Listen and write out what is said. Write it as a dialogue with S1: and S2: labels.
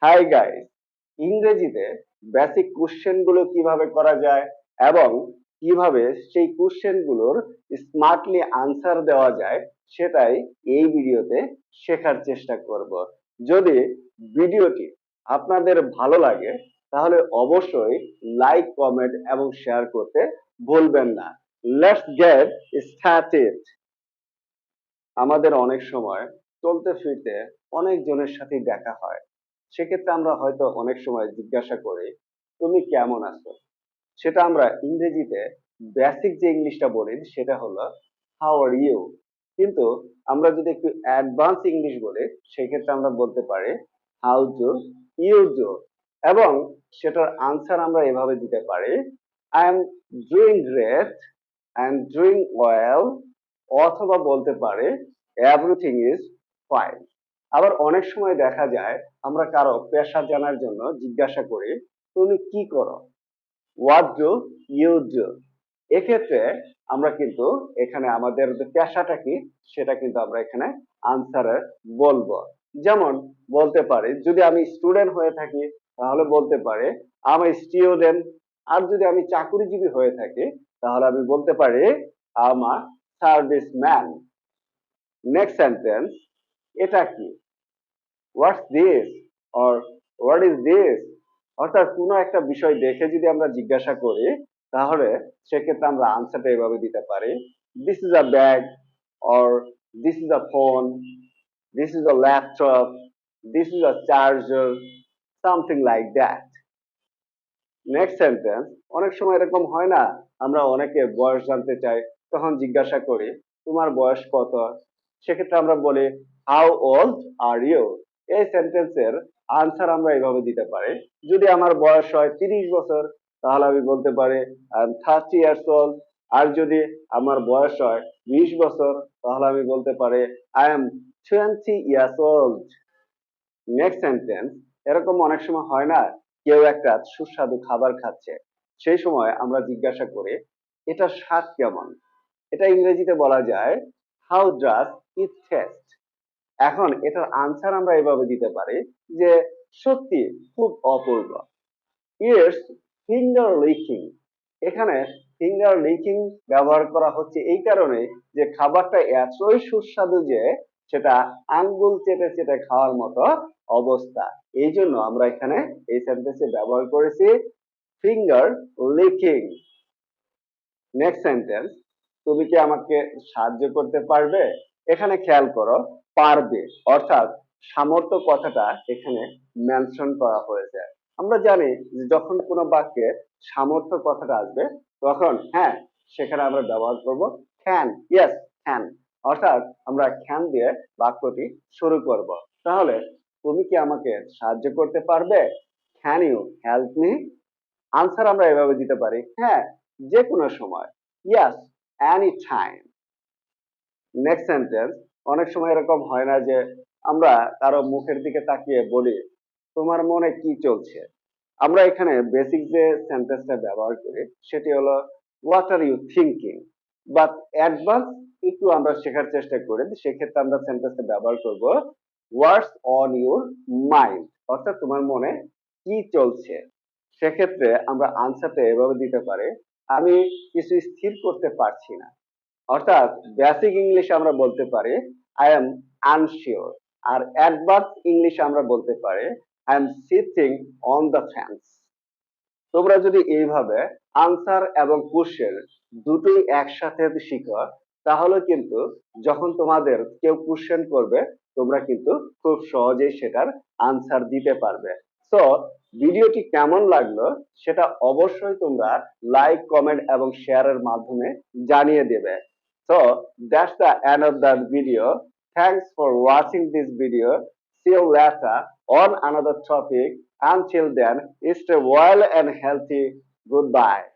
S1: Hi guys, ইংরেজিতে basic question গুলো কিভাবে করা যায় এবং কিভাবে সেই কোশ্চেন গুলোর স্মার্টলি আনসার দেওয়া যায় সেটাই এই ভিডিওতে শেখার চেষ্টা করব। যদি ভিডিওটি আপনাদের ভালো লাগে তাহলে অবশ্যই লাইক, কমেন্ট এবং শেয়ার করতে ভুলবেন না। Let's get started. আমাদের অনেক সময় চলতে ফিরতে অনেক জনের সাথে দেখা হয়। সেক্ষেত্রে আমরা হয়তো অনেক সময় জিজ্ঞাসা করি, তুমি কেমন আছো? সেটা আমরা ইংরেজিতে বেসিক যে ইংলিশটা বলি সেটা হলো হাউ আর ইউ। কিন্তু আমরা যদি একটু অ্যাডভান্স ইংলিশ বলি সেক্ষেত্রে আমরা বলতে পারি হাউ ডু ইউ ডু, এবং সেটার আনসার আমরা এভাবে দিতে পারি I am doing great, I am doing well, অথবা বলতে পারে এভরিথিং ইজ ফাইন। আবার অনেক সময় দেখা যায় আমরা কারো পেশা জানার জন্য জিজ্ঞাসা করি, তুমি কি করো? What do you do? এক্ষেত্রে আমরা কিন্তু এখানে আমাদের যে পেশাটা কি সেটা কিন্তু আমরা এখানে আনসারে বলবো। যেমন বলতে পারি, যদি আমি স্টুডেন্ট হয়ে থাকি তাহলে বলতে পারি আমি স্টুডেন্ট। আর যদি আমি চাকরিজীবী হয়ে থাকি তাহলে আমি বলতে পারি আমা সার্ভিসম্যান। নেক্সট সেন্টেন্স, এটা কি? What's this or what is this? অর্থাৎ কোনো একটা বিষয় দেখে যদি আমরা জিজ্ঞাসা করি তাহলে সেক্ষেত্রে আমরা আনসারটা এভাবে দিতে পারি, this is a bag, or this is a phone, this is a laptop, this is a charger, something like that. Next sentence, অনেক সময় এরকম হয় না, আমরা অনেকে বয়স জানতে চাই, তখন জিজ্ঞাসা করি তোমার বয়স কত? সেক্ষেত্রে আমরা বলি হাউ ওল্ড আর ইউ? এই সেন্টেন্সের আনসার আমরা এভাবে দিতে পারি, যদি আমার বয়স হয় 30 বছর তাহলে আমি বলতে পারি আই এম 30 ইয়ার্স ওল্ড। আর যদি আমার বয়স হয় 20 বছর তাহলে আমি বলতে পারি I M 20 years old. Next sentence, এরকম অনেক সময় হয় না, কেউ একটা সুস্বাদু খাবার খাচ্ছে, সেই সময় আমরা জিজ্ঞাসা করি এটার স্বাদ কেমন? এটা ইংরেজিতে বলা যায় হাউ ডাজ ইট টেস্ট? এখন এটার আনসার আমরা এভাবে দিতে পারি যে সত্যি খুব অপূর্ব। Yes, finger licking. এখানে ফিঙ্গার লিকিং ব্যবহার করা হচ্ছে এই কারণে যে খাবারটা এতই সুস্বাদু যে সেটা আঙ্গুল চেটে চেটে খাওয়ার মতো অবস্থা। এই জন্য আমরা এখানে এই সেন্টেন্সে ব্যবহার করেছি ফিঙ্গার লিকিং। নেক্সট সেন্টেন্স, তুমি কি আমাকে সাহায্য করতে পারবে? এখানে খেয়াল করো, পারবে অর্থাৎ সামর্থ্য কথাটা এখানে মেনশন করা হয়েছে। আমরা জানি যে যখন কোনো বাক্যে সামর্থ্য কথাটা আসবে তখন হ্যাঁ সেখানে আমরা ব্যবহার করব ক্যান। Yes, can. অর্থাৎ আমরা ক্যান দিয়ে বাক্যটি শুরু করব। তাহলে তুমি কি আমাকে সাহায্য করতে পারবে? Can you help me? Answer আমরা এভাবে দিতে পারি হ্যাঁ, যে কোনো সময়। Yes, any time. Next sentence, অনেক সময় এরকম হয় না যে আমরা কারো মুখের দিকে তাকিয়ে বলি তোমার মনে কি চলছে? আমরা এখানে বেসিক যে সেন্টেন্সটা ব্যবহার করি সেটি হলো what are you thinking. But advance একটু আমরা শেখার চেষ্টা করি, সেক্ষেত্রে আমরা সেন্টেন্সটা ব্যবহার করব হোয়াটস অন ইউর মাইন্ড, অর্থাৎ তোমার মনে কি চলছে। সেক্ষেত্রে আমরা আনসারটা এভাবে দিতে পারি আমি কিছু স্থির করতে পারছি না। অর্থাৎ বেসিক ইংলিশে আমরা বলতে পারি আই এম আনশিওর। আর অ্যাডভান্স ইংলিশে আমরা বলতে পারি I am sitting on the fence. তোমরা যদি এইভাবে আনসার এবং কোশ্চেন দুটোই একসাথে শিখো তাহলে কিন্তু যখন তোমাদের কেউ কোশ্চেন করবে তোমরা কিন্তু খুব সহজেই সেটার আনসার দিতে পারবে। তো ভিডিওটি কেমন লাগলো সেটা অবশ্যই তোমরা লাইক, কমেন্ট এবং শেয়ারের মাধ্যমে জানিয়ে দেবে। So that's the end of that video. Thanks for watching this video. See you later on another topic. Until then, stay well and healthy. Goodbye.